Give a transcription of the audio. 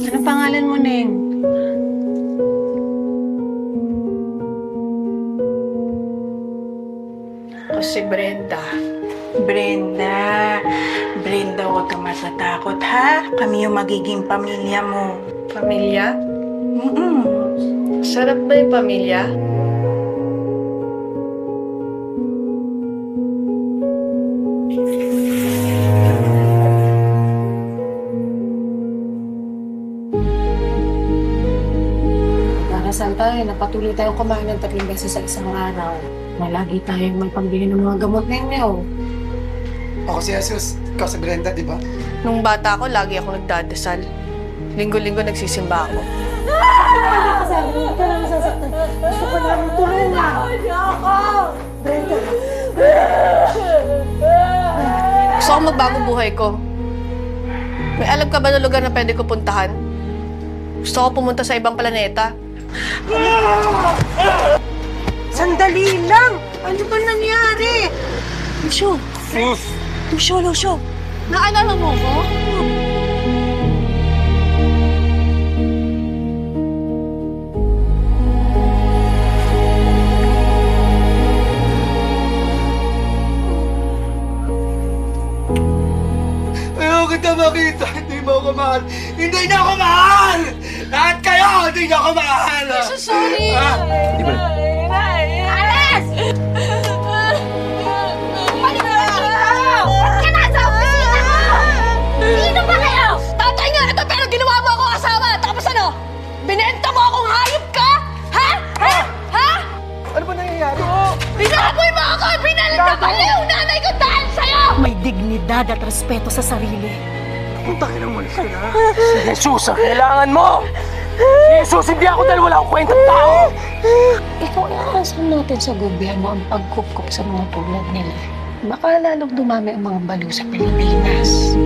Ano pangalan mo, Neng? Ako si Brenda. Brenda. Brenda, huwag ka matatakot, ha? Kami yung magiging pamilya mo. Pamilya? Mm-mm. Sarap ba yung pamilya? Darasal tayo na patuloy tayong kumain ng 3 beses sa isang araw. Malagi tayong may pambili ng mga gamot ninyo. Ako si Jesus, ikaw si Brenda, di ba? Nung bata ako, lagi ako nagdadasal. Linggo-linggo nagsisimba ako. Sabi mo, hindi ka namin sasaktan. Gusto ko namin tulungan. Brenda. Gusto ko magbago buhay ko. May alam ka ba na lugar na pwede ko puntahan? Gusto ko pumunta sa ibang planeta. Sandali lang! Ano ba nangyari? Lucio. Lucio. Naalala mo ko? Ayaw kita makita, hindi mo ako mahal. Hindi niyo ako mahal! Lahat kayo, hindi niyo ako mahal! Sorry! Di ba? Alis! Balik ka dito! Ba't ka nasa opisina ko? Sino ba kayo? Tatay nga ito pero ginawa mo akong asawa. Tapos ano? Binenta mo akong hayop ka? Ha? Ha? Ano ba nangyayari? Binaboy mo ako! Binalita pala yung nanay ko dahil sa'yo! May dignidad at respeto sa sarili. Puntangin ang malis ka na. Si Jesus ang kailangan mo! Si Jesus, hindi ako dahil wala akong kwentang tao! Ikaw iaasan natin sa gobyerno ang pagkukup sa mga tulad nila. Baka lalong dumami ang mga balo sa Pilipinas.